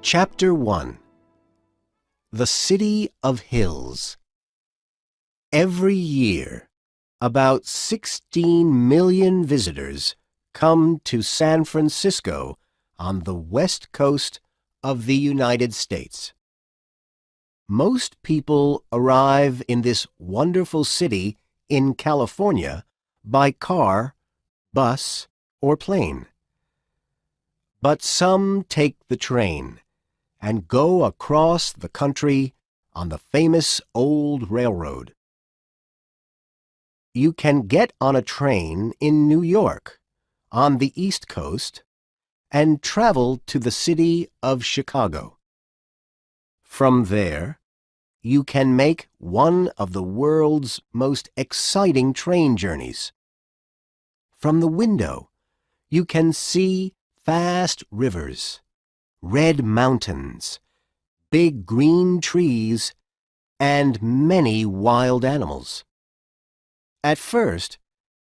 Chapter 1. The City of Hills. Every year, about 16 million visitors come to San Francisco on the west coast of the United States. Most people arrive in this wonderful city in California by car, bus, or plane. But some take the train and go across the country on the famous old railroad. You can get on a train in New York, on the East Coast, and travel to the city of Chicago. From there, you can make one of the world's most exciting train journeys. From the window, you can see vast rivers, red mountains, big green trees, and many wild animals. At first,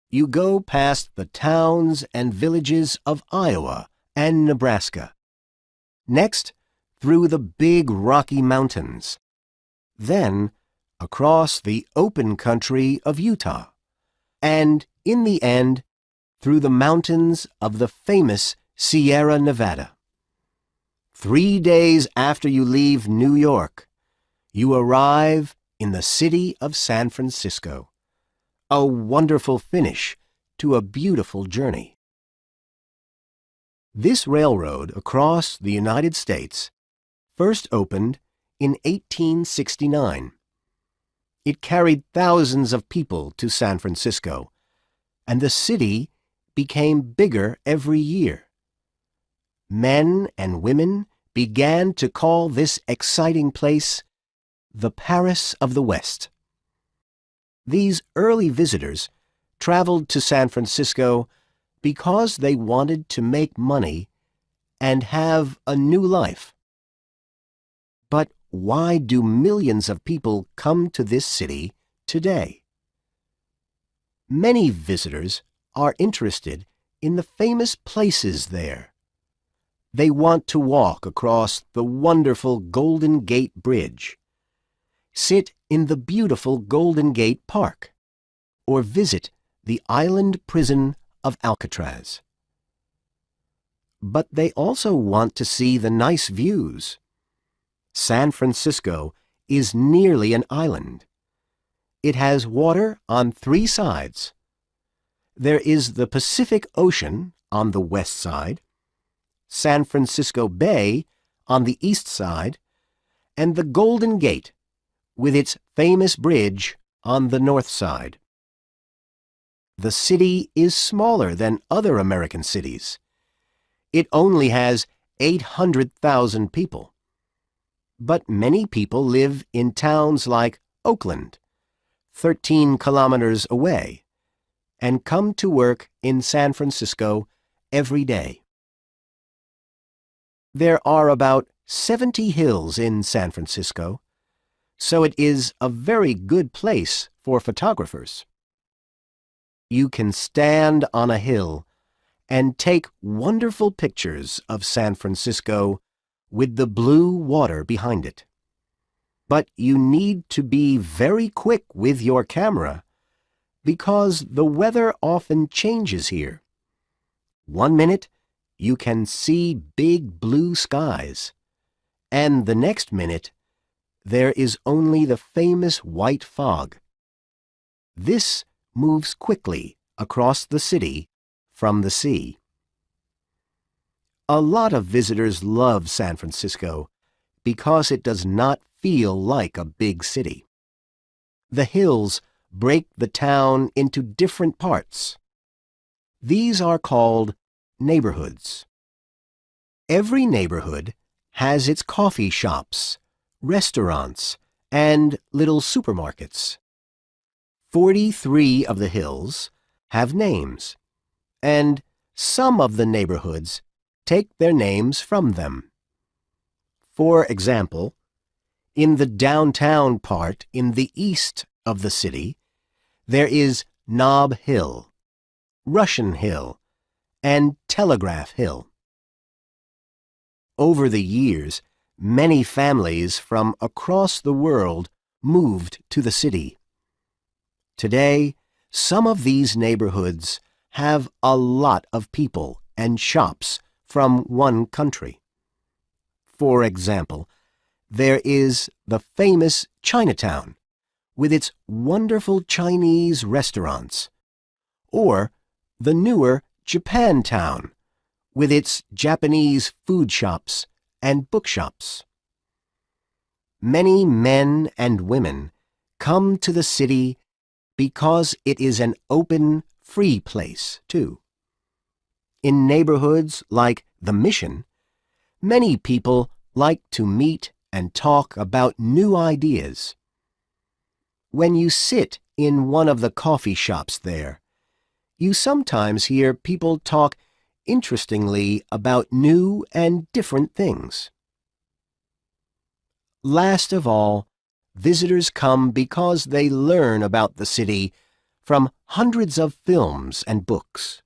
you go past the towns and villages of Iowa and Nebraska. Next, through the big Rocky Mountains. Then, across the open country of Utah. And, in the end, through the mountains of the famous Sierra Nevada. 3 days after you leave New York, you arrive in the city of San Francisco. A wonderful finish to a beautiful journey. This railroad across the United States first opened in 1869. It carried thousands of people to San Francisco, and the city became bigger every year. Men and women began to call this exciting place the Paris of the West. These early visitors traveled to San Francisco because they wanted to make money and have a new life. But why do millions of people come to this city today? Many visitors are interested in the famous places there. They want to walk across the wonderful Golden Gate Bridge, sit in the beautiful Golden Gate Park, or visit the island prison of Alcatraz. But they also want to see the nice views. San Francisco is nearly an island. It has water on 3 sides. There is the Pacific Ocean on the west side, San Francisco Bay on the east side, and the Golden Gate, with its famous bridge on the north side. The city is smaller than other American cities. It only has 800,000 people. But many people live in towns like Oakland, 13 kilometers away, and come to work in San Francisco every day. There are about 70 hills in San Francisco, so it is a very good place for photographers. You can stand on a hill and take wonderful pictures of San Francisco with the blue water behind it. But you need to be very quick with your camera because the weather often changes here. 1 minute, you can see big blue skies, and the next minute, there is only the famous white fog. This moves quickly across the city from the sea. A lot of visitors love San Francisco because it does not feel like a big city. The hills break the town into different parts. These are called neighborhoods. Every neighborhood has its coffee shops, restaurants, and little supermarkets. 43 of the hills have names, and some of the neighborhoods take their names from them. For example, in the downtown part in the east of the city, there is Nob Hill, Russian Hill, and Telegraph Hill. Over the years, many families from across the world moved to the city. Today, some of these neighborhoods have a lot of people and shops from one country. For example, there is the famous Chinatown with its wonderful Chinese restaurants, or the newer Japantown with its Japanese food shops and bookshops. Many men and women come to the city because it is an open, free place, too. In neighborhoods like the Mission, many people like to meet and talk about new ideas. When you sit in one of the coffee shops there, you sometimes hear people talk interestingly about new and different things. Last of all, visitors come because they learn about the city from hundreds of films and books.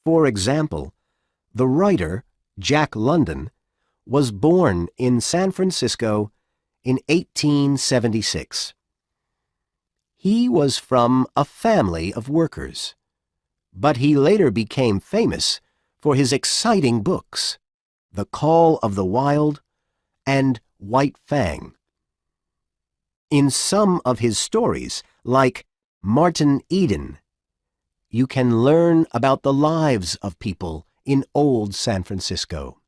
For example, the writer Jack London was born in San Francisco in 1876. He was from a family of workers, but he later became famous for his exciting books, The Call of the Wild and White Fang. In some of his stories, like Martin Eden, you can learn about the lives of people in old San Francisco.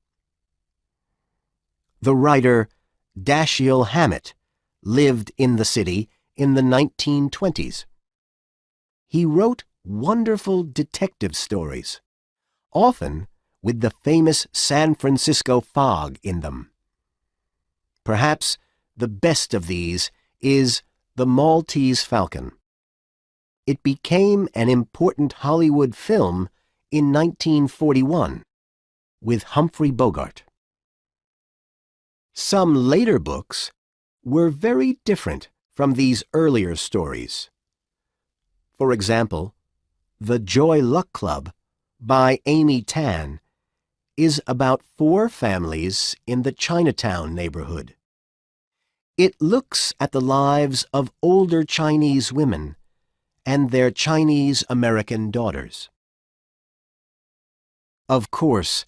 The writer Dashiell Hammett lived in the city in the 1920s. He wrote wonderful detective stories, often with the famous San Francisco fog in them. Perhaps the best of these is The Maltese Falcon. It became an important Hollywood film in 1941 with Humphrey Bogart. Some later books were very different from these earlier stories. For example, The Joy Luck Club by Amy Tan is about 4 families in the Chinatown neighborhood. It looks at the lives of older Chinese women and their Chinese-American daughters. Of course,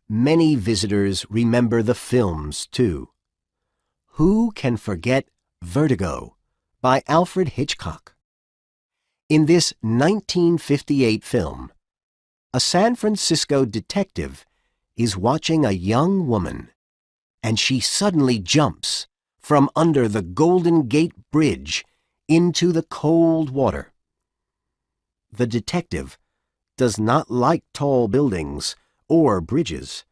many visitors remember the films, too. Who can forget Vertigo by Alfred Hitchcock? In this 1958 film, a San Francisco detective is watching a young woman, and she suddenly jumps from under the Golden Gate Bridge into the cold water. The detective does not like tall buildings or bridges,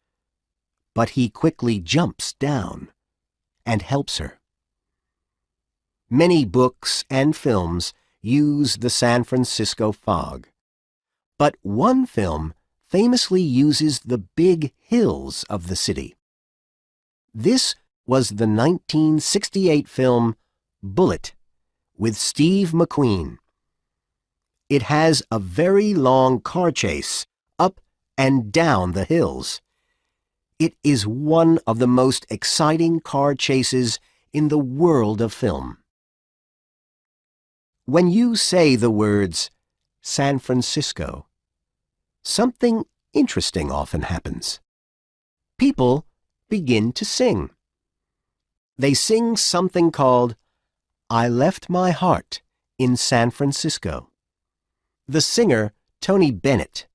but he quickly jumps down and helps her. Many books and films use the San Francisco fog, but one film famously uses the big hills of the city. This was the 1968 film Bullitt with Steve McQueen. It has a very long car chase up and down the hills. It is one of the most exciting car chases in the world of film. When you say the words San Francisco, something interesting often happens. People begin to sing. They sing something called I Left My Heart in San Francisco. The singer Tony Bennett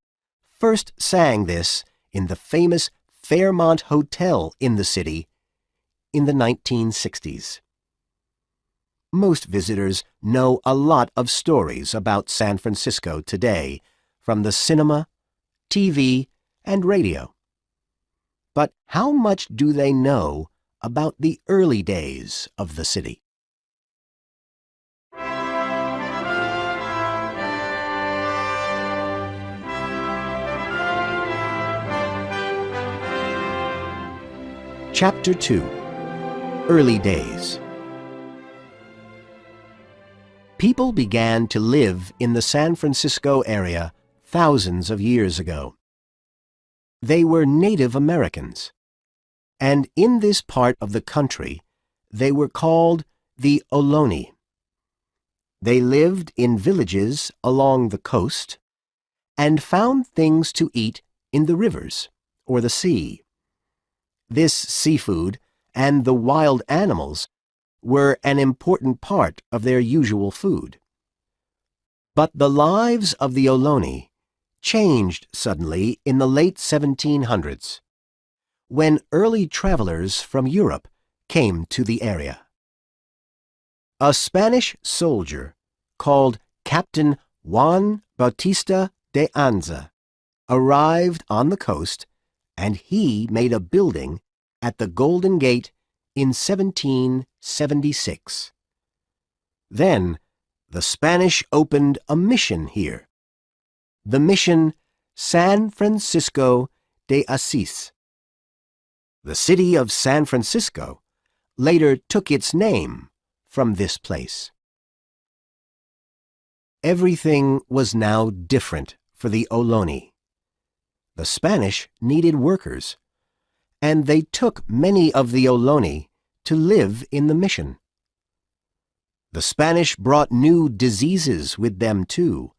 first sang this in the famous Fairmont Hotel in the city in the 1960s. Most visitors know a lot of stories about San Francisco today from the cinema, TV, and radio. But how much do they know about the early days of the city? Chapter 2: Early Days. People began to live in the San Francisco area thousands of years ago. They were Native Americans, and in this part of the country they were called the Ohlone. They lived in villages along the coast and found things to eat in the rivers or the sea. This seafood and the wild animals were an important part of their usual food. But the lives of the Ohlone changed suddenly in the late 1700s, when early travelers from Europe came to the area. A Spanish soldier called Captain Juan Bautista de Anza arrived on the coast, and he made a building at the Golden Gate in 1776. Then the Spanish opened a mission here, the mission San Francisco de Asís. The city of San Francisco later took its name from this place. Everything was now different for the Ohlone. The Spanish needed workers, and they took many of the Ohlone to live in the mission. The Spanish brought new diseases with them too,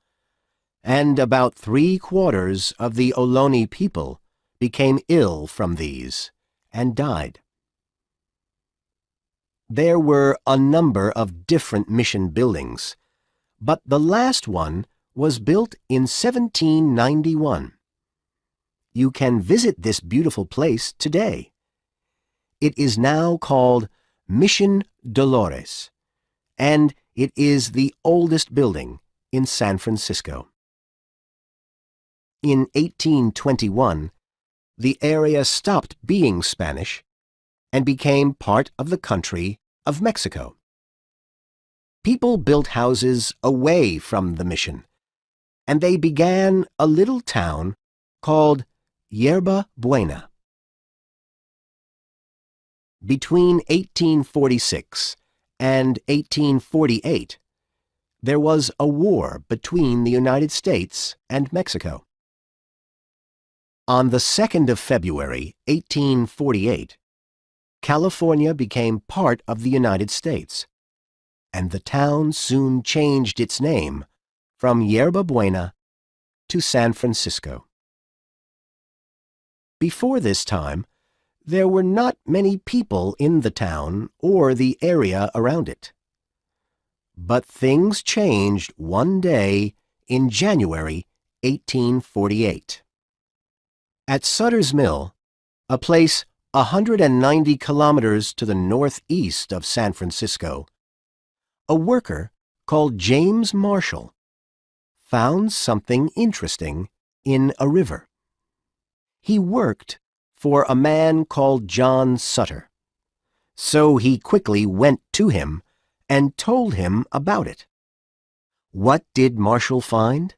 and about 3/4 of the Ohlone people became ill from these and died. There were a number of different mission buildings, but the last one was built in 1791. You can visit this beautiful place today. It is now called Mission Dolores, and it is the oldest building in San Francisco. In 1821, the area stopped being Spanish and became part of the country of Mexico. People built houses away from the mission, and they began a little town called Yerba Buena. Between 1846 and 1848, there was a war between the United States and Mexico. On the 2nd of February, 1848, California became part of the United States, and the town soon changed its name from Yerba Buena to San Francisco. Before this time, there were not many people in the town or the area around it. But things changed one day in January 1848. At Sutter's Mill, a place 190 kilometers to the northeast of San Francisco, a worker called James Marshall found something interesting in a river. He worked for a man called John Sutter, so he quickly went to him and told him about it. What did Marshall find?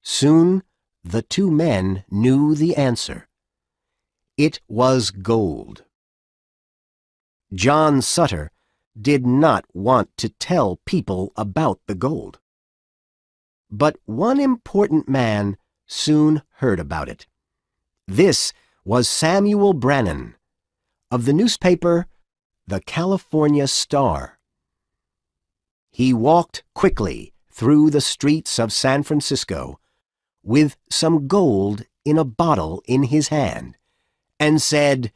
Soon the two men knew the answer. It was gold. John Sutter did not want to tell people about the gold. But one important man soon heard about it. This was Samuel Brannan, of the newspaper The California Star. He walked quickly through the streets of San Francisco with some gold in a bottle in his hand and said,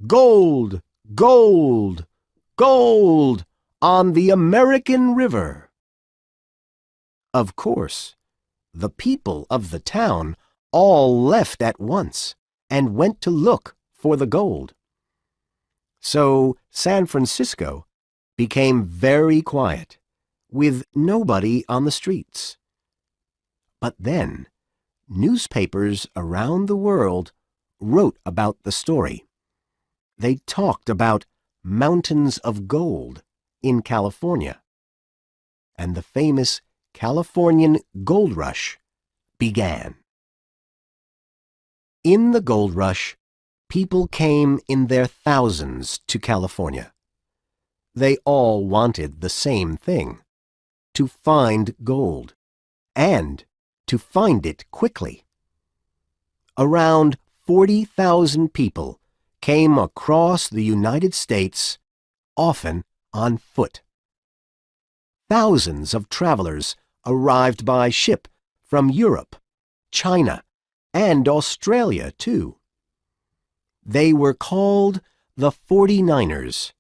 "Gold, gold, gold on the American River." Of course, the people of the town all left at once and went to look for the gold. So San Francisco became very quiet, with nobody on the streets. But then, newspapers around the world wrote about the story. They talked about mountains of gold in California, and the famous Californian gold rush began. In the gold rush, people came in their thousands to California. They all wanted the same thing, to find gold, and to find it quickly. Around 40,000 people came across the United States, often on foot. Thousands of travelers arrived by ship from Europe, China, and Australia, too. They were called the 49ers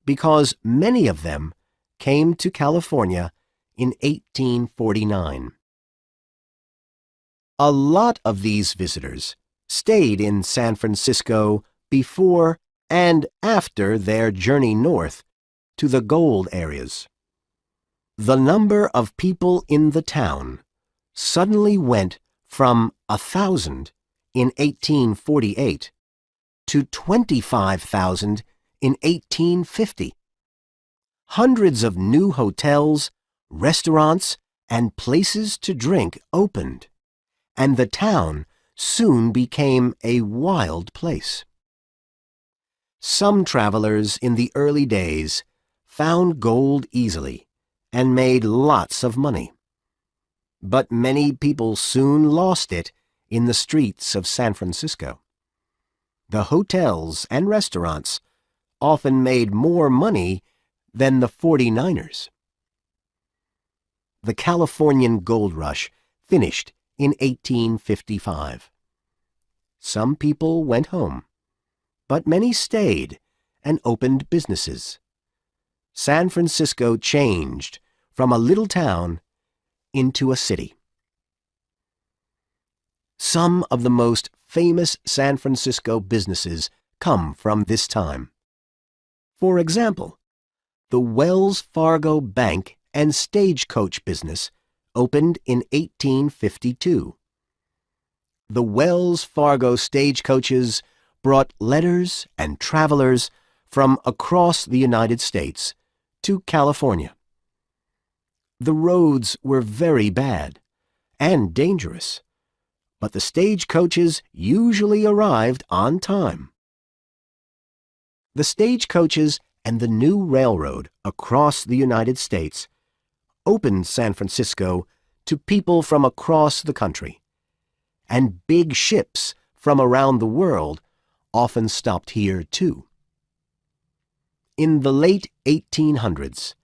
because many of them came to California in 1849. A lot of these visitors stayed in San Francisco before and after their journey north to the gold areas. The number of people in the town suddenly went from 1,000 in 1848 to 25,000 in 1850. Hundreds of new hotels, restaurants, and places to drink opened, and the town soon became a wild place. Some travelers in the early days found gold easily and made lots of money. But many people soon lost it in the streets of San Francisco. The hotels and restaurants often made more money than the 49ers. The Californian gold rush finished in 1855. Some people went home, but many stayed and opened businesses. San Francisco changed from a little town into a city. Some of the most famous San Francisco businesses come from this time. For example, the Wells Fargo Bank and Stagecoach business opened in 1852. The Wells Fargo stagecoaches brought letters and travelers from across the United States to California. The roads were very bad and dangerous, but the stagecoaches usually arrived on time. The stagecoaches and the new railroad across the United States opened San Francisco to people from across the country, and big ships from around the world often stopped here too. In the late 1800s,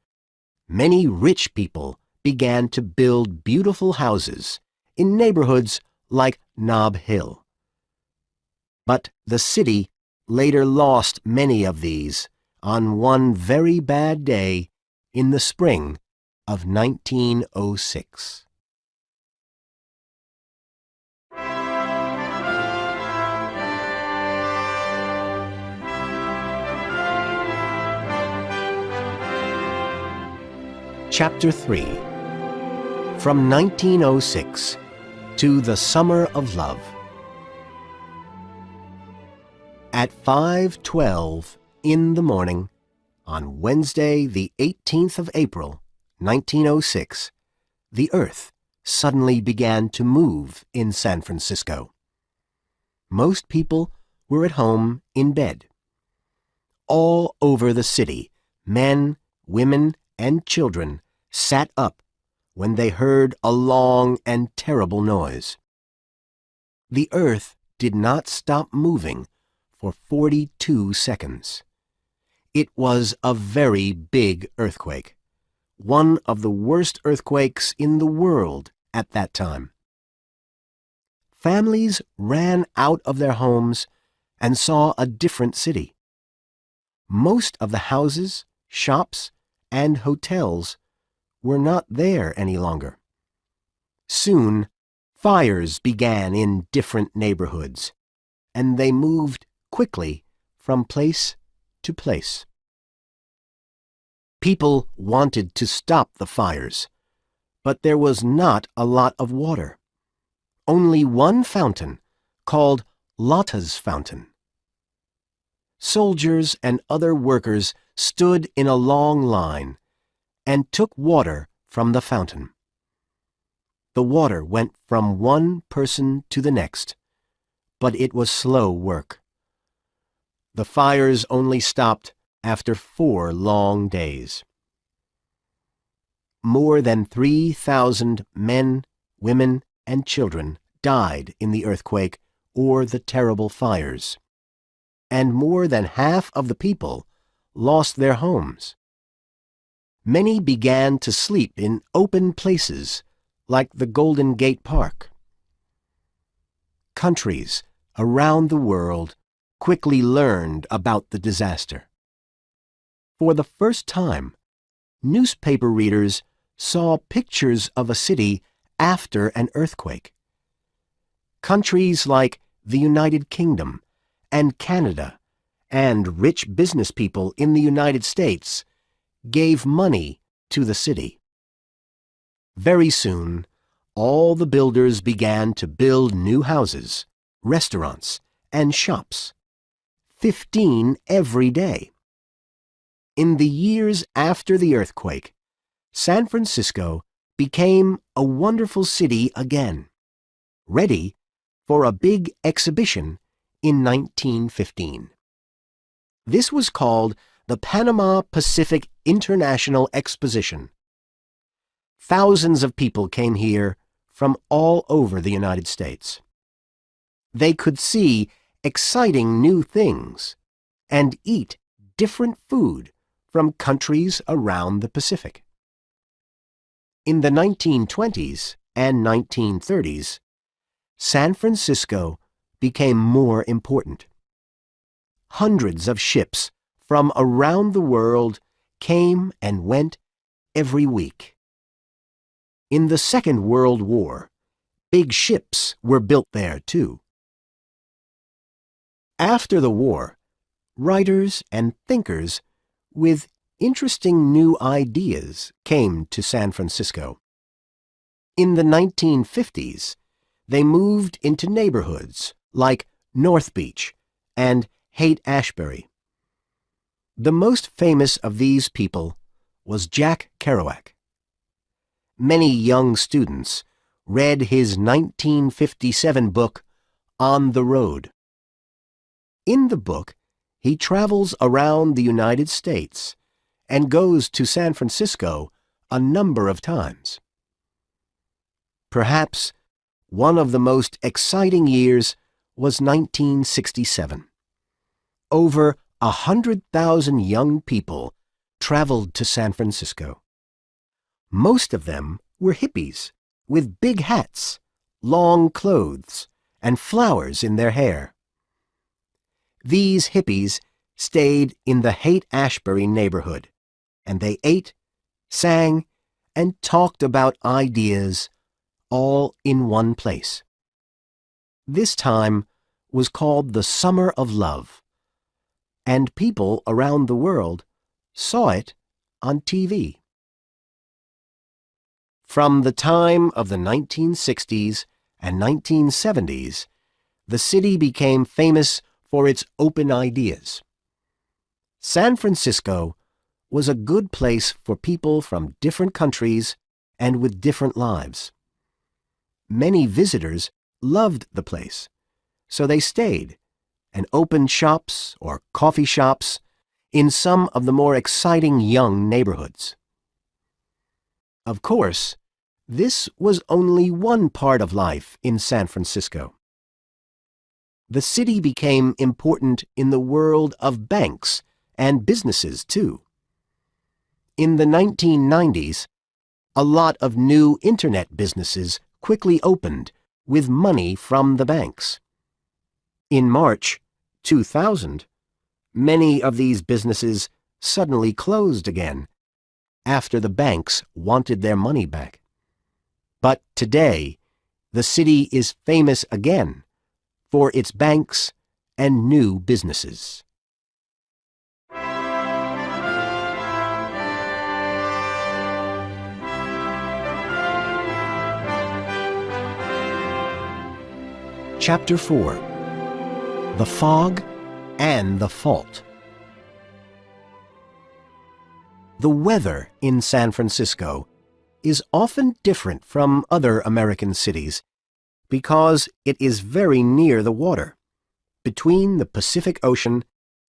many rich people began to build beautiful houses in neighborhoods like Nob Hill. But the city later lost many of these on one very bad day in the spring of 1906. Chapter 3. From 1906 to the Summer of Love. At 5:12 in the morning, on Wednesday the 18th of April, 1906, the earth suddenly began to move in San Francisco. Most people were at home in bed. All over the city, men, women, and children sat up when they heard a long and terrible noise. The earth did not stop moving for 42 seconds. It was a very big earthquake, one of the worst earthquakes in the world at that time. Families ran out of their homes and saw a different city. Most of the houses, shops, and hotels were not there any longer. Soon, fires began in different neighborhoods, and they moved quickly from place to place. People wanted to stop the fires, but there was not a lot of water. Only one fountain, called Lotta's Fountain. Soldiers and other workers stood in a long line and took water from the fountain. The water went from one person to the next, but it was slow work. The fires only stopped after 4 long days. More than 3,000 men, women, and children died in the earthquake or the terrible fires. and more than half of the people lost their homes. Many began to sleep in open places like the Golden Gate Park. Countries around the world quickly learned about the disaster. For the first time, newspaper readers saw pictures of a city after an earthquake. Countries like the United Kingdom and Canada and rich business people in the United States gave money to the city. Very soon, all the builders began to build new houses, restaurants, and shops, 15 every day. In the years after the earthquake, San Francisco became a wonderful city again, ready for a big exhibition in 1915. This was called the Panama Pacific International Exposition. Thousands of people came here from all over the United States. They could see exciting new things and eat different food from countries around the Pacific. In the 1920s and 1930s, San Francisco became more important. Hundreds of ships from around the world came and went every week. In the Second World War, big ships were built there too. After the war, writers and thinkers with interesting new ideas came to San Francisco. In the 1950s, they moved into neighborhoods like North Beach and Haight-Ashbury. The most famous of these people was Jack Kerouac. Many young students read his 1957 book, On the Road. In the book, he travels around the United States and goes to San Francisco a number of times. Perhaps one of the most exciting years was 1967. Over 100,000 young people traveled to San Francisco. Most of them were hippies with big hats, long clothes, and flowers in their hair. These hippies stayed in the Haight-Ashbury neighborhood, and they ate, sang, and talked about ideas all in one place. This time was called the Summer of Love, and people around the world saw it on TV. From the time of the 1960s and 1970s, the city became famous for its open ideas. San Francisco was a good place for people from different countries and with different lives. Many visitors loved the place, so they stayed and opened shops or coffee shops in some of the more exciting young neighborhoods. Of course, this was only one part of life in San Francisco. The city became important in the world of banks and businesses, too. In the 1990s, a lot of new internet businesses quickly opened with money from the banks. In March 2000, many of these businesses suddenly closed again after the banks wanted their money back. But today, the city is famous again for its banks and new businesses. Chapter 4: The Fog and the Fault. The weather in San Francisco is often different from other American cities because it is very near the water, between the Pacific Ocean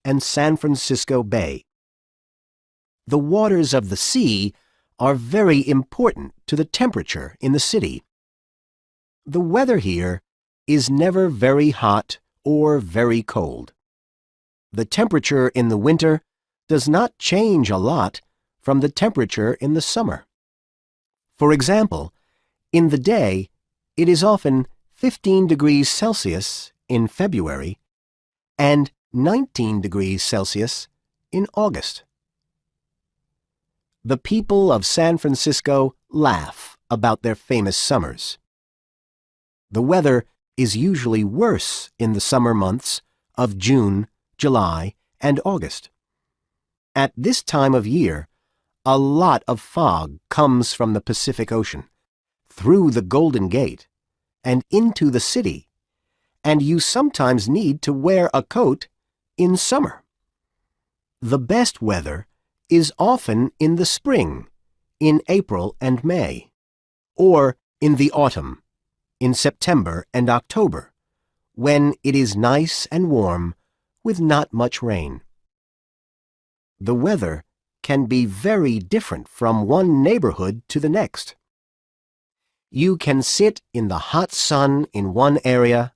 and San Francisco Bay. The waters of the sea are very important to the temperature in the city. The weather here is never very hot or very cold. The temperature in the winter does not change a lot from the temperature in the summer. For example, in the day, it is often 15 degrees Celsius in February and 19 degrees Celsius in August. The people of San Francisco laugh about their famous summers. The weather is usually worse in the summer months of June, July, and August. At this time of year, a lot of fog comes from the Pacific Ocean, through the Golden Gate, and into the city, and you sometimes need to wear a coat in summer. The best weather is often in the spring, in April and May, or in the autumn, in September and October, when it is nice and warm with not much rain. The weather can be very different from one neighborhood to the next. You can sit in the hot sun in one area,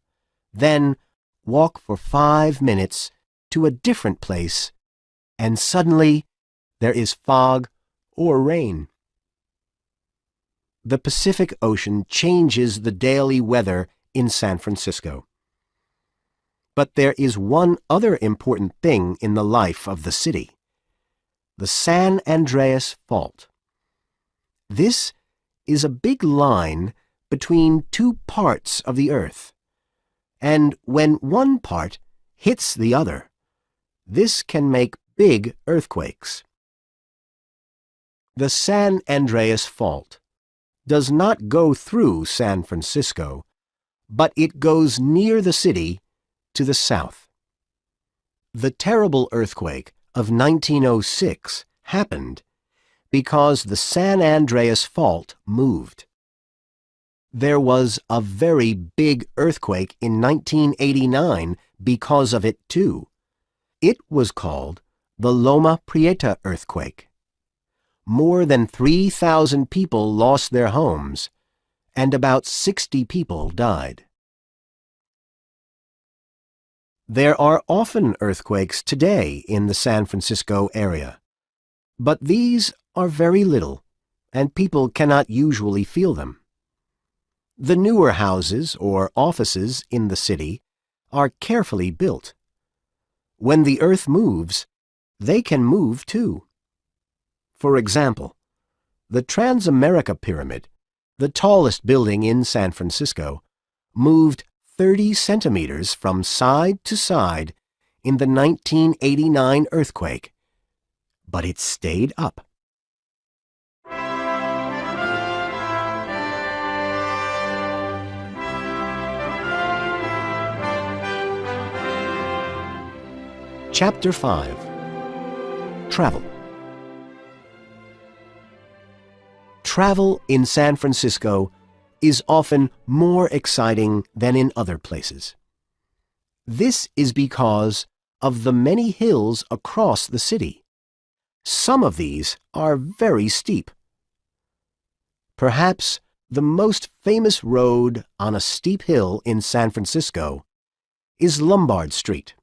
then walk for 5 minutes to a different place, and suddenly there is fog or rain. The Pacific Ocean changes the daily weather in San Francisco. But there is one other important thing in the life of the city: the San Andreas Fault. This is a big line between two parts of the earth, and when one part hits the other, this can make big earthquakes. The San Andreas Fault does not go through San Francisco, but it goes near the city to the south. The terrible earthquake of 1906 happened because the San Andreas Fault moved. There was a very big earthquake in 1989 because of it too. It was called the Loma Prieta earthquake. More than 3,000 people lost their homes, and about 60 people died. There are often earthquakes today in the San Francisco area, but these are very little, and people cannot usually feel them. The newer houses or offices in the city are carefully built. When the earth moves, they can move too. For example, the Transamerica Pyramid, the tallest building in San Francisco, moved 30 centimeters from side to side in the 1989 earthquake, but it stayed up. Chapter 5. Travel. Travel in San Francisco is often more exciting than in other places. This is because of the many hills across the city. Some of these are very steep. Perhaps the most famous road on a steep hill in San Francisco is Lombard Street.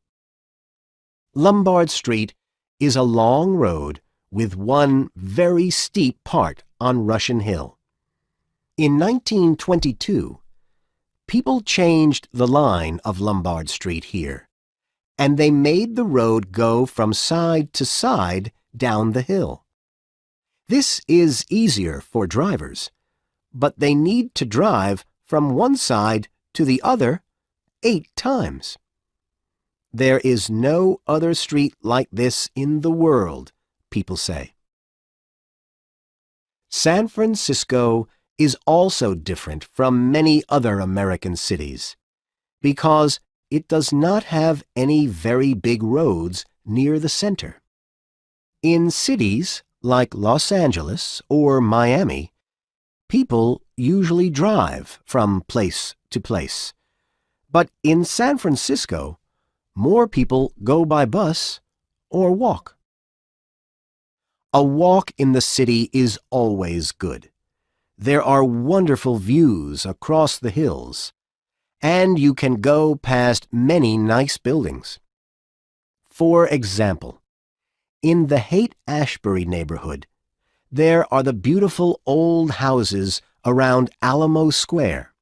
Lombard Street is a long road with one very steep part on Russian Hill. In 1922, people changed the line of Lombard Street here, and they made the road go from side to side down the hill. This is easier for drivers, but they need to drive from one side to the other 8 times. There is no other street like this in the world, people say. San Francisco is also different from many other American cities because it does not have any very big roads near the center. In cities like Los Angeles or Miami, people usually drive from place to place. But in San Francisco, more people go by bus or walk. A walk in the city is always good. There are wonderful views across the hills, and you can go past many nice buildings. For example, in the Haight-Ashbury neighborhood, there are the beautiful old houses around Alamo Square.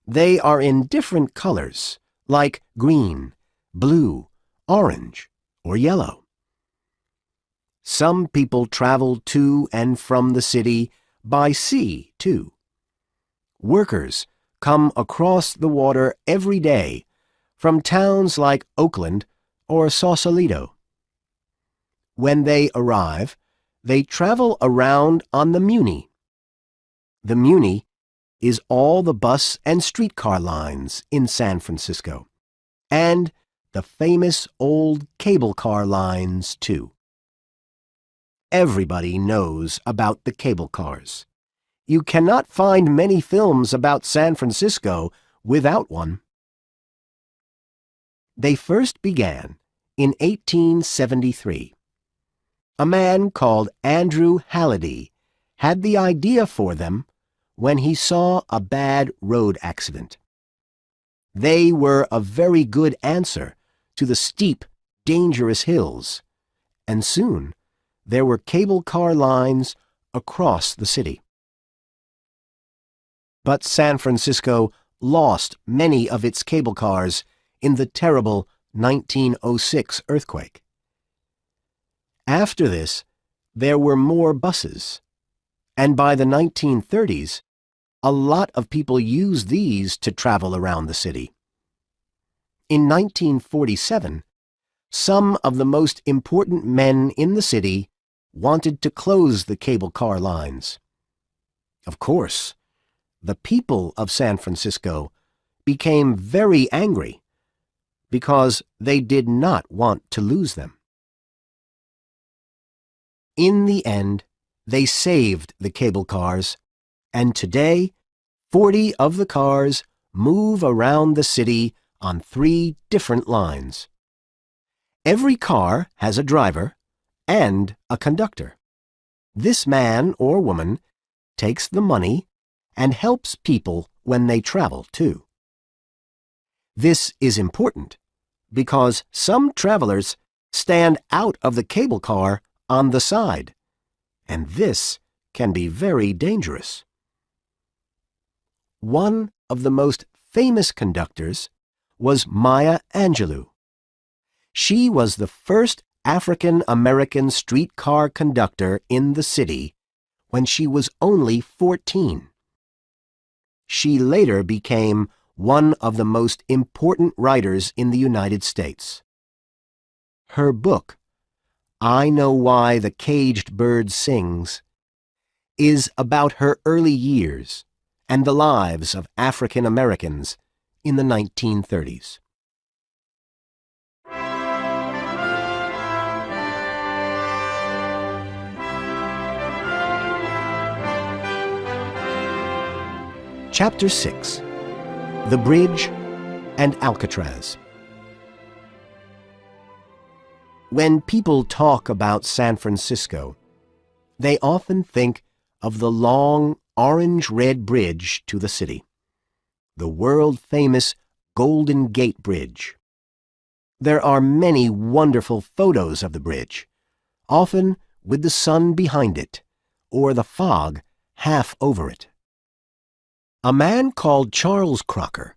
They are in different colors, like green, blue, orange, or yellow. Some people travel to and from the city by sea, too. Workers come across the water every day from towns like Oakland or Sausalito. When they arrive, they travel around on the Muni. The Muni is all the bus and streetcar lines in San Francisco, and the famous old cable car lines, too. Everybody knows about the cable cars. You cannot find many films about San Francisco without one. They first began in 1873. A man called Andrew Halliday had the idea for them when he saw a bad road accident. They were a very good answer to the steep, dangerous hills, and soon there were cable car lines across the city. But San Francisco lost many of its cable cars in the terrible 1906 earthquake. After this, there were more buses, and by the 1930s, a lot of people used these to travel around the city. In 1947, some of the most important men in the city wanted to close the cable car lines. Of course, the people of San Francisco became very angry because they did not want to lose them. In the end, they saved the cable cars, and today, 40 of the cars move around the city on 3 different lines. Every car has a driver and a conductor. This man or woman takes the money and helps people when they travel, too. This is important because some travelers stand out of the cable car on the side, and this can be very dangerous. One of the most famous conductors was Maya Angelou. She was the first African-American streetcar conductor in the city when she was only 14. She later became one of the most important writers in the United States. Her book, I Know Why the Caged Bird Sings, is about her early years and the lives of African Americans in the 1930s. Chapter 6: The Bridge and Alcatraz. When people talk about San Francisco, they often think of the long orange-red bridge to the city, the world-famous Golden Gate Bridge. There are many wonderful photos of the bridge, often with the sun behind it or the fog half over it. A man called Charles Crocker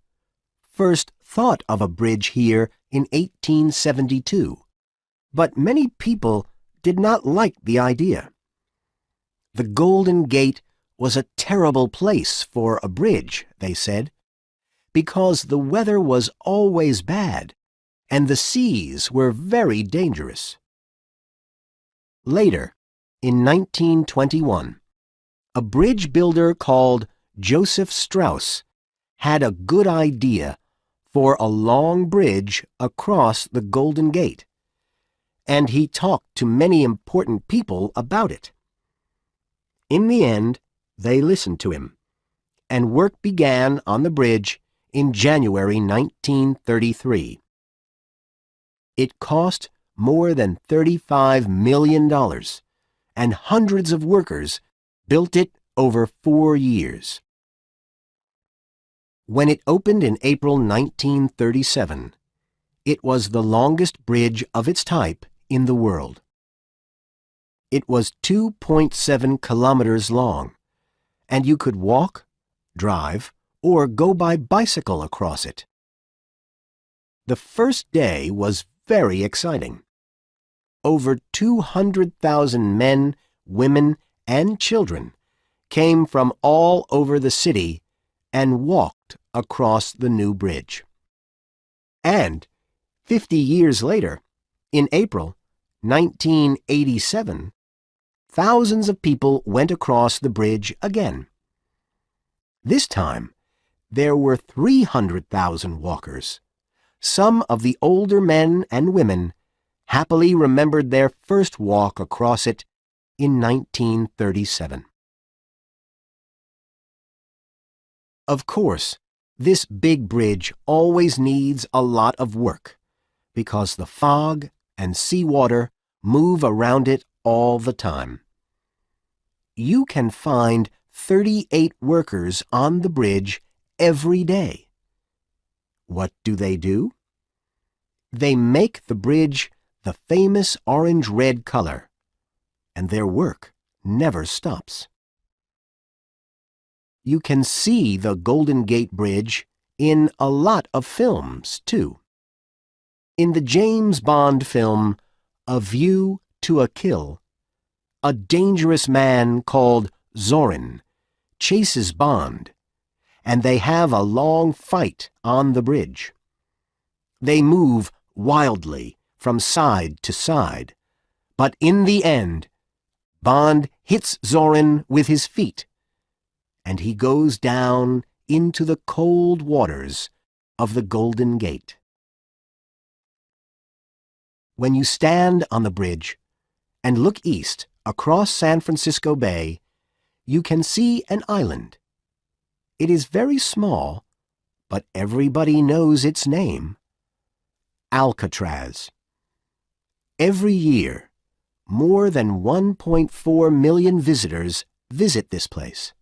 first thought of a bridge here in 1872, but many people did not like the idea. The Golden Gate was a terrible place for a bridge, they said, because the weather was always bad and the seas were very dangerous. Later, in 1921, a bridge builder called Joseph Strauss had a good idea for a long bridge across the Golden Gate, and he talked to many important people about it. In the end, they listened to him, and work began on the bridge in January 1933. It cost more than $35 million, and hundreds of workers built it over 4 years. When it opened in April 1937, It was the longest bridge of its type in the world. It was 2.7 kilometers long, and you could walk, drive, or go by bicycle across it. The first day was very exciting. Over 200,000 men, women, and children came from all over the city and walked across the new bridge. And 50 years later, in April 1987, thousands of people went across the bridge again. This time, there were 300,000 walkers. Some of the older men and women happily remembered their first walk across it in 1937. Of course, this big bridge always needs a lot of work because the fog and seawater move around it all the time. You can find 38 workers on the bridge every day. What do? They make the bridge the famous orange-red color, and their work never stops. You can see the Golden Gate Bridge in a lot of films, too. In the James Bond film A View to a Kill, a dangerous man called Zorin chases Bond, and they have a long fight on the bridge. They move wildly from side to side, but in the end, Bond hits Zorin with his feet, and he goes down into the cold waters of the Golden Gate. When you stand on the bridge and look east across San Francisco Bay, you can see an island. It is very small, but everybody knows its name: Alcatraz. Every year, more than 1.4 million visitors visit this place.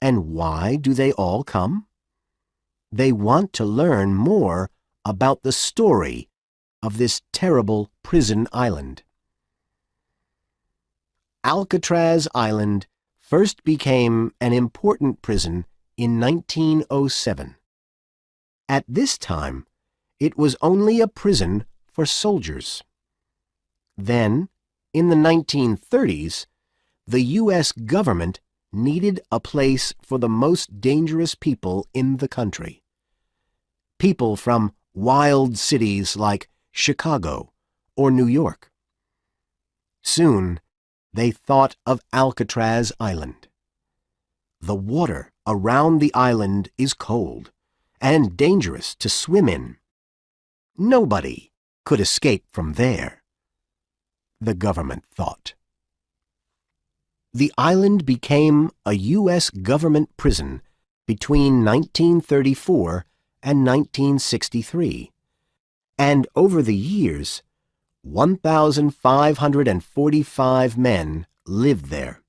And why do they all come? They want to learn more about the story of this terrible prison island. Alcatraz Island first became an important prison in 1907. At this time, it was only a prison for soldiers. Then, in the 1930s, the U.S. government needed a place for the most dangerous people in the country. People from wild cities like Chicago or New York. Soon, they thought of Alcatraz Island. The water around the island is cold and dangerous to swim in. Nobody could escape from there, the government thought. The island became a U.S. government prison between 1934 and 1963, and over the years, 1,545 men lived there.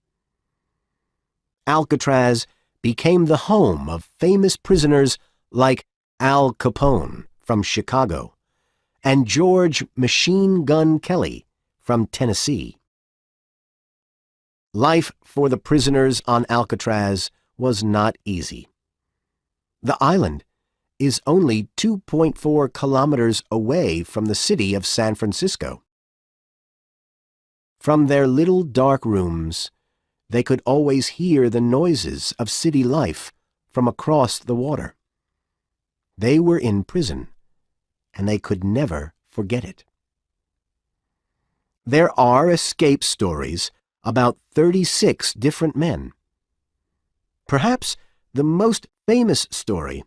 Alcatraz became the home of famous prisoners like Al Capone from Chicago and George Machine Gun Kelly from Tennessee. Life for the prisoners on Alcatraz was not easy. The island is only 2.4 kilometers away from the city of San Francisco. From their little dark rooms, they could always hear the noises of city life from across the water. They were in prison, and they could never forget it. There are escape stories about 36 different men. Perhaps the most famous story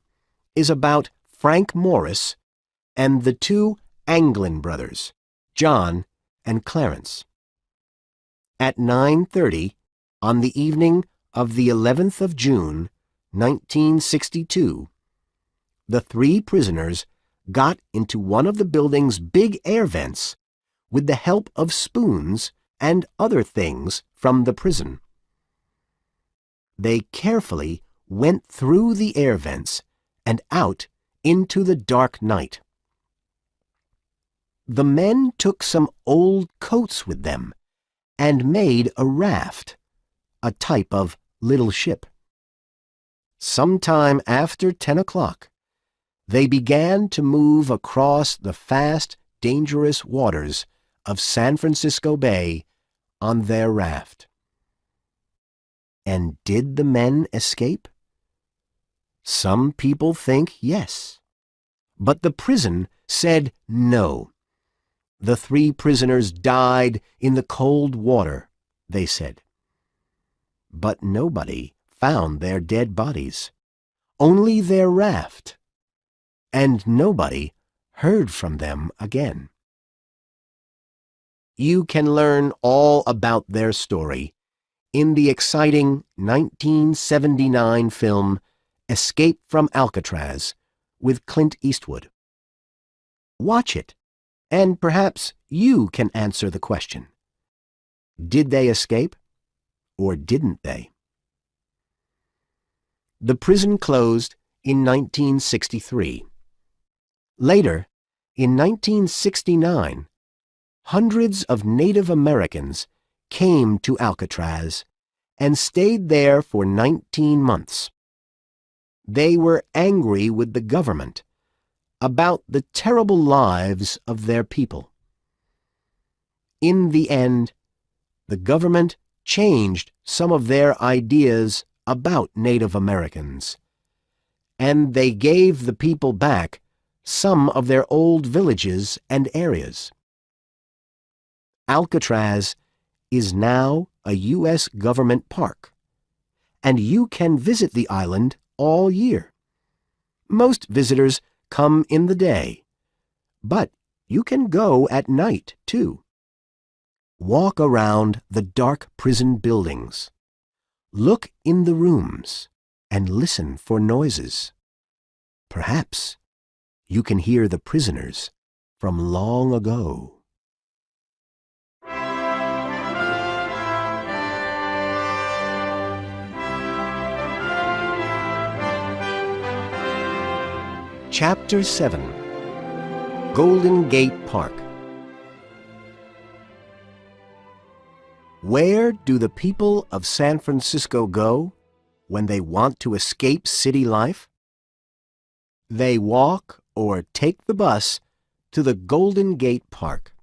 is about Frank Morris and the two Anglin brothers, John and Clarence. At 9:30 on the evening of the 11th of June, 1962, the three prisoners got into one of the building's big air vents with the help of spoons and other things from the prison. They carefully went through the air vents and out into the dark night. The men took some old coats with them and made a raft, a type of little ship. Sometime after 10 o'clock, they began to move across the fast, dangerous waters of San Francisco Bay on their raft. And did the men escape? Some people think yes, but the prison said no. The 3 prisoners died in the cold water, they said. But nobody found their dead bodies, only their raft, and nobody heard from them again. You can learn all about their story in the exciting 1979 film Escape from Alcatraz with Clint Eastwood. Watch it, and perhaps you can answer the question: did they escape, or didn't they? The prison closed in 1963. Later, in 1969, hundreds of Native Americans came to Alcatraz and stayed there for 19 months. They were angry with the government about the terrible lives of their people. In the end, the government changed some of their ideas about Native Americans, and they gave the people back some of their old villages and areas. Alcatraz is now a U.S. government park, and you can visit the island all year. Most visitors come in the day, but you can go at night, too. Walk around the dark prison buildings. Look in the rooms and listen for noises. Perhaps you can hear the prisoners from long ago. Chapter 7. Golden Gate Park. Where do the people of San Francisco go when they want to escape city life? They walk or take the bus to the Golden Gate Park.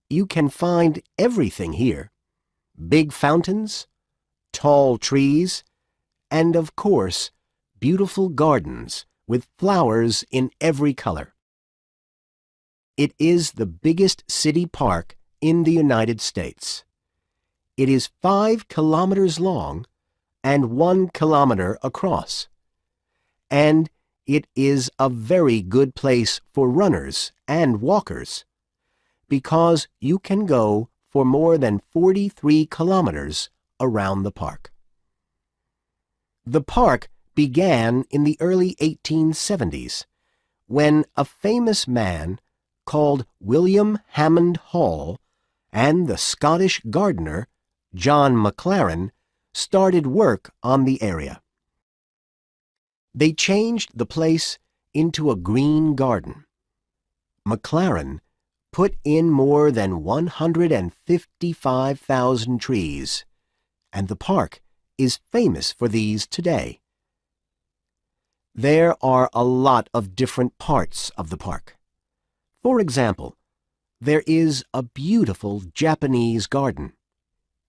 You can find everything here: big fountains, tall trees, and of course, beautiful gardens with flowers in every color. It is the biggest city park in the United States. It is 5 kilometers long and 1 kilometer across. And it is a very good place for runners and walkers, because you can go for more than 43 kilometers around the park. The park began in the early 1870s, when a famous man called William Hammond Hall and the Scottish gardener John McLaren started work on the area. They changed the place into a green garden. McLaren put in more than 155,000 trees, and the park is famous for these today. There are a lot of different parts of the park. For example, there is a beautiful Japanese garden.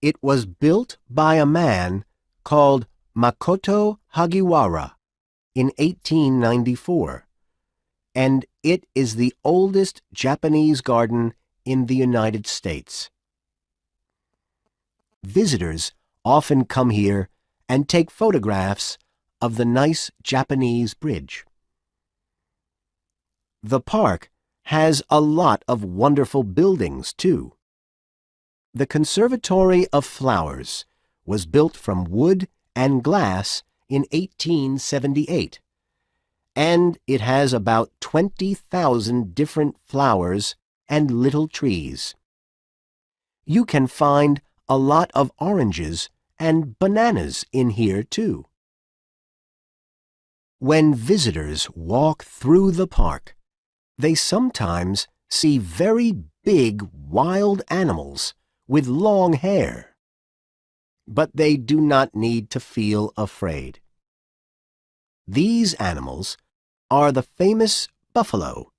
It was built by a man called Makoto Hagiwara in 1894, and it is the oldest Japanese garden in the United States. Visitors often come here and take photographs of the nice Japanese bridge. The park has a lot of wonderful buildings, too. The Conservatory of Flowers was built from wood and glass in 1878, and it has about 20,000 different flowers and little trees. You can find a lot of oranges and bananas in here, too. When visitors walk through the park, they sometimes see very big wild animals with long hair. But they do not need to feel afraid. These animals are the famous buffalo,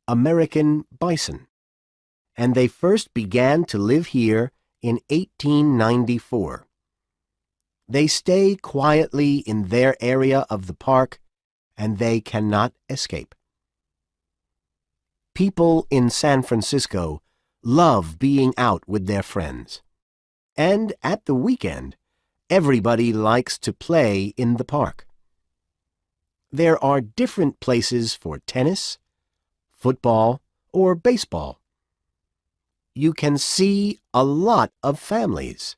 American bison, and they first began to live here in 1894. They stay quietly in their area of the park, and they cannot escape. People in San Francisco love being out with their friends. And at the weekend, everybody likes to play in the park. There are different places for tennis, football, or baseball. You can see a lot of families,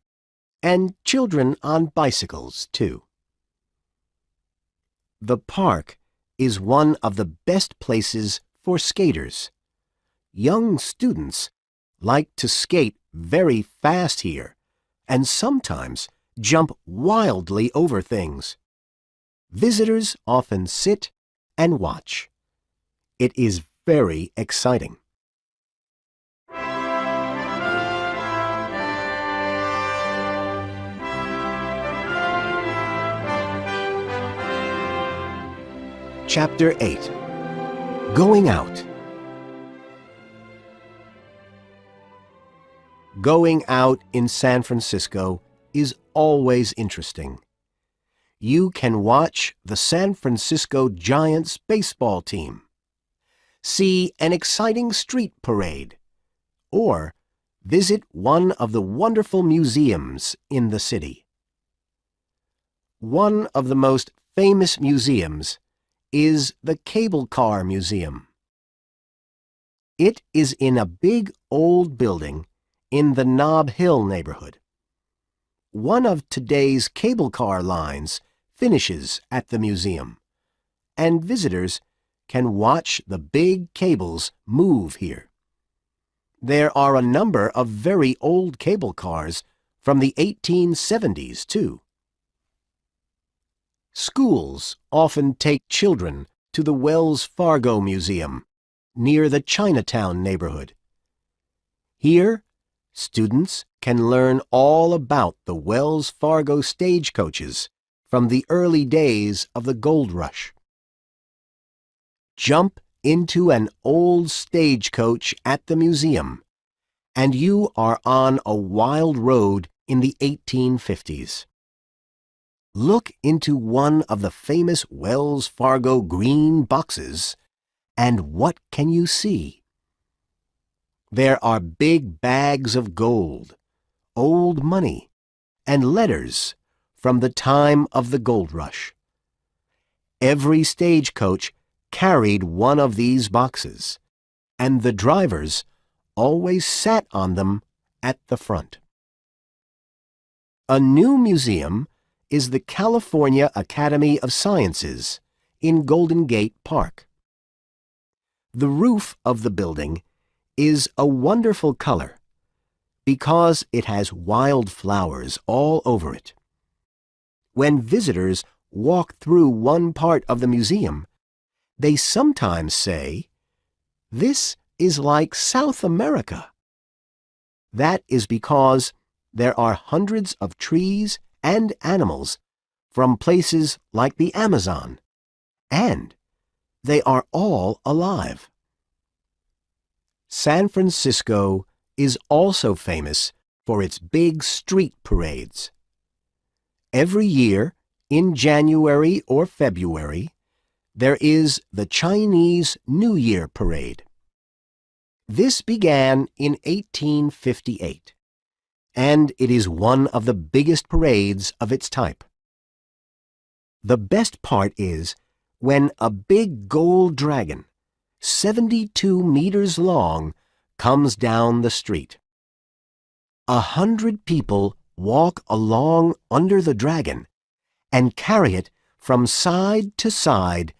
and children on bicycles, too. The park is one of the best places for skaters. Young students like to skate very fast here, and sometimes jump wildly over things. Visitors often sit and watch. It is very exciting. Chapter 8. Going Out. Going out in San Francisco is always interesting. You can watch the San Francisco Giants baseball team, see an exciting street parade, or visit one of the wonderful museums in the city. One of the most famous museums is the Cable Car Museum. It is in a big old building in the Nob Hill neighborhood. One of today's cable car lines finishes at the museum, and visitors can watch the big cables move here. There are a number of very old cable cars from the 1870s, too. Schools often take children to the Wells Fargo Museum near the Chinatown neighborhood. Here, students can learn all about the Wells Fargo stagecoaches from the early days of the gold rush. Jump into an old stagecoach at the museum, and you are on a wild road in the 1850s. Look into one of the famous Wells Fargo green boxes, and what can you see? There are big bags of gold, old money, and letters from the time of the gold rush. Every stagecoach carried one of these boxes, and the drivers always sat on them at the front. A new museum is the California Academy of Sciences in Golden Gate Park. The roof of the building is a wonderful color because it has wild flowers all over it. When visitors walk through one part of the museum, they sometimes say, "This is like South America." That is because there are hundreds of trees and animals from places like the Amazon, and they are all alive. San Francisco is also famous for its big street parades. Every year, in January or February, there is the Chinese New Year parade. This began in 1858. And it is one of the biggest parades of its type. The best part is when a big gold dragon, 72 meters long, comes down the street. 100 people walk along under the dragon and carry it from side to side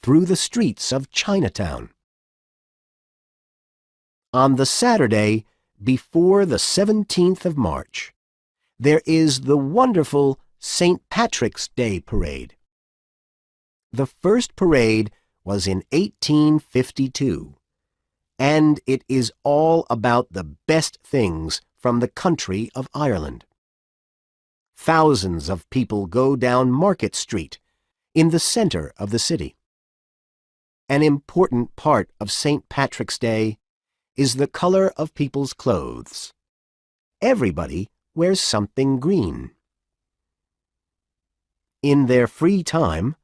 through the streets of Chinatown. On the Saturday before the 17th of March, there is the wonderful St. Patrick's Day Parade. The first parade was in 1852, and it is all about the best things from the country of Ireland. Thousands of people go down Market Street in the center of the city. An important part of St. Patrick's Day is the color of people's clothes. Everybody wears something green. In their free time,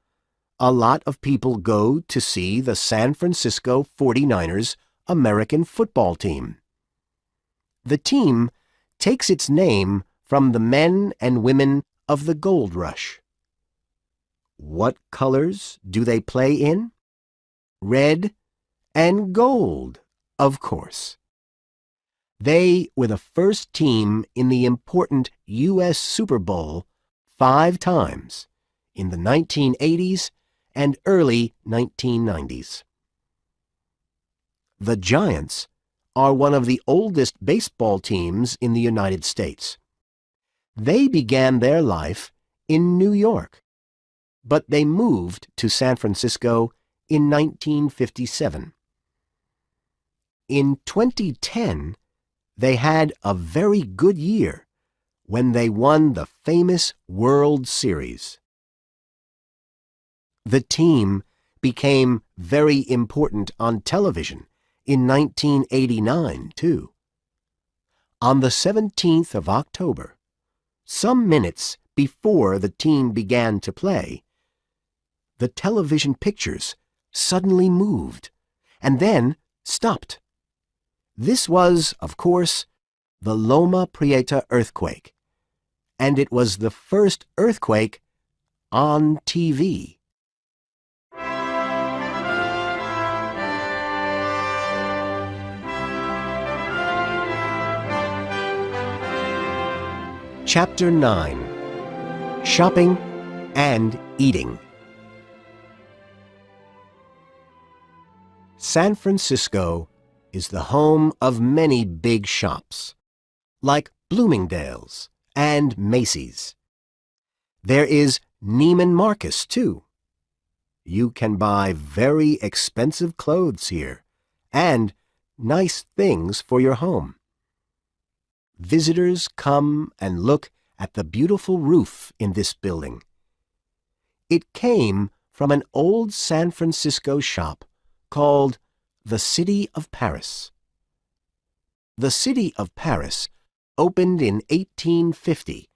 a lot of people go to see the San Francisco 49ers American football team. The team takes its name from the men and women of the gold rush. What colors do they play in? Red and gold, of course. They were the first team in the important U.S. Super Bowl 5 times in the 1980s and early 1990s. The Giants are one of the oldest baseball teams in the United States. They began their life in New York, but they moved to San Francisco in 1957. In 2010, they had a very good year when they won the famous World Series. The team became very important on television in 1989, too. On the 17th of October, some minutes before the team began to play, the television pictures suddenly moved and then stopped. This was, of course, the Loma Prieta earthquake, and it was the first earthquake on TV. Chapter 9: Shopping and Eating. San Francisco is the home of many big shops, like Bloomingdale's and Macy's. There is Neiman Marcus, too. You can buy very expensive clothes here and nice things for your home. Visitors come and look at the beautiful roof in this building. It came from an old San Francisco shop called the City of Paris. The City of Paris opened in 1850,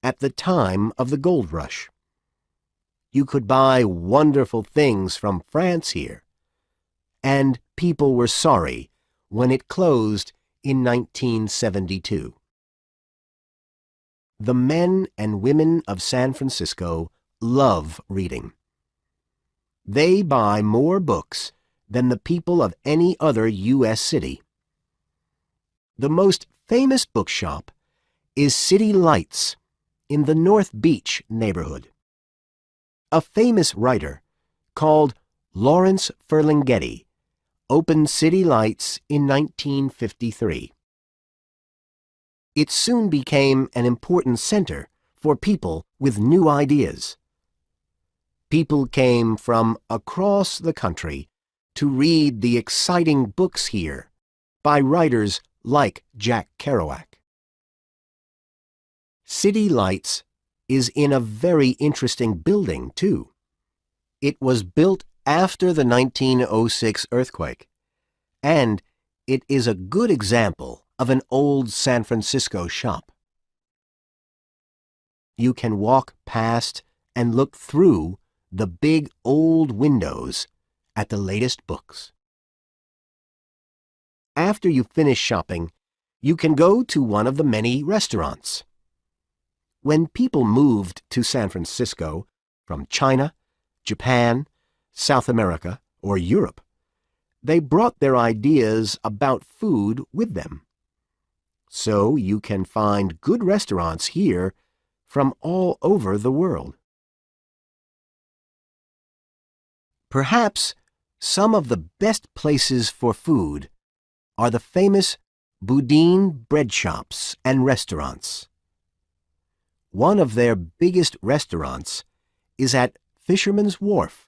at the time of the gold rush. You could buy wonderful things from France here, and people were sorry when it closed in 1972. The men and women of San Francisco love reading. They buy more books than the people of any other U.S. city. The most famous bookshop is City Lights in the North Beach neighborhood. A famous writer called Lawrence Ferlinghetti opened City Lights in 1953. It soon became an important center for people with new ideas. People came from across the country to read the exciting books here by writers like Jack Kerouac. City Lights is in a very interesting building, too. It was built after the 1906 earthquake, and it is a good example of an old San Francisco shop. You can walk past and look through the big old windows at the latest books. After you finish shopping, you can go to one of the many restaurants. When people moved to San Francisco from China, Japan, South America, or Europe, they brought their ideas about food with them. So you can find good restaurants here from all over the world. Perhaps some of the best places for food are the famous Boudin bread shops and restaurants. One of their biggest restaurants is at Fisherman's Wharf,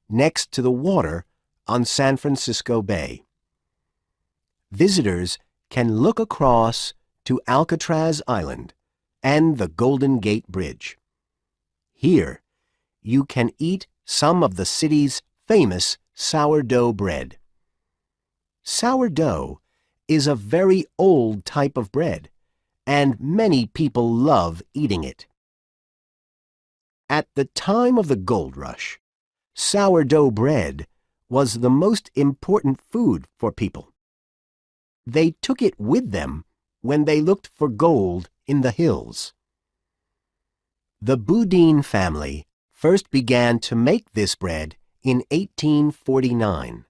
next to the water on San Francisco Bay. visitors can look across to Alcatraz Island and the Golden Gate Bridge. Here, you can eat some of the city's famous sourdough bread. Sourdough is a very old type of bread, and many people love eating it. At the time of the gold rush, sourdough bread was the most important food for people. They took it with them when they looked for gold in the hills. The Boudin family first began to make this bread in 1849,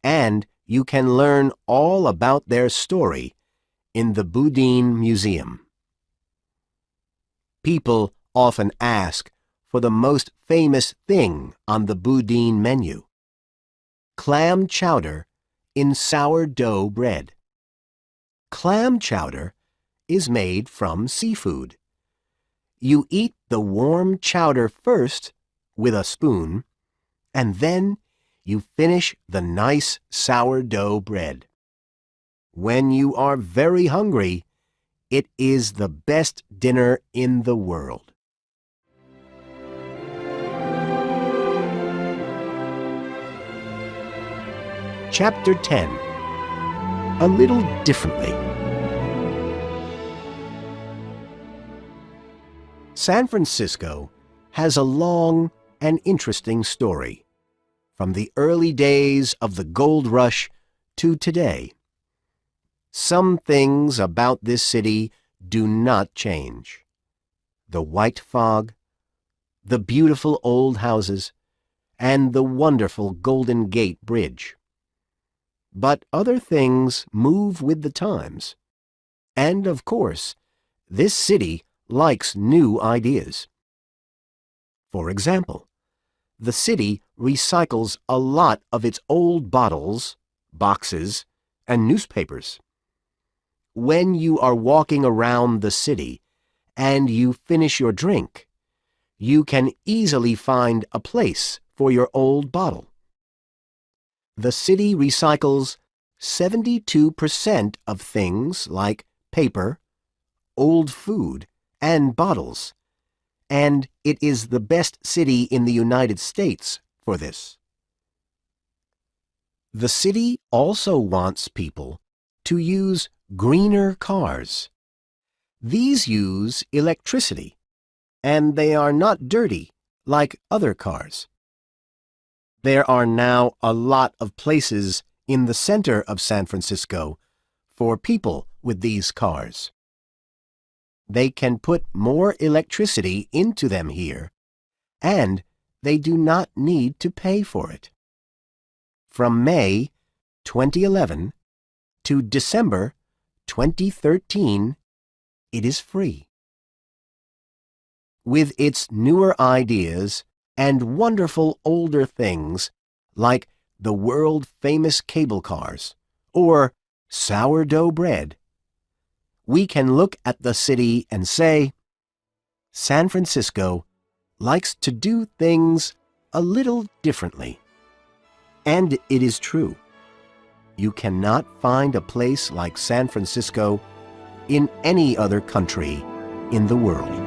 and you can learn all about their story in the Boudin Museum. People often ask for the most famous thing on the Boudin menu: clam chowder in sourdough bread. Clam chowder is made from seafood. You eat the warm chowder first with a spoon, and then you finish the nice sourdough bread. When you are very hungry, it is the best dinner in the world. Chapter 10. A Little Differently. San Francisco has a long and interesting story, from the early days of the gold rush to today. Some things about this city do not change: the white fog, the beautiful old houses, and the wonderful Golden Gate Bridge. But other things move with the times. And, of course, this city likes new ideas. For example, the city recycles a lot of its old bottles, boxes, and newspapers. When you are walking around the city and you finish your drink, you can easily find a place for your old bottle. The city recycles 72% of things like paper, old food, and bottles, and it is the best city in the United States for this. The city also wants people to use greener cars. These use electricity, and they are not dirty like other cars. There are now a lot of places in the center of San Francisco for people with these cars. They can put more electricity into them here, and they do not need to pay for it. From May 2011 to December 2013, it is free. With its newer ideas and wonderful older things like the world-famous cable cars or sourdough bread, we can look at the city and say, San Francisco likes to do things a little differently. And it is true. You cannot find a place like San Francisco in any other country in the world.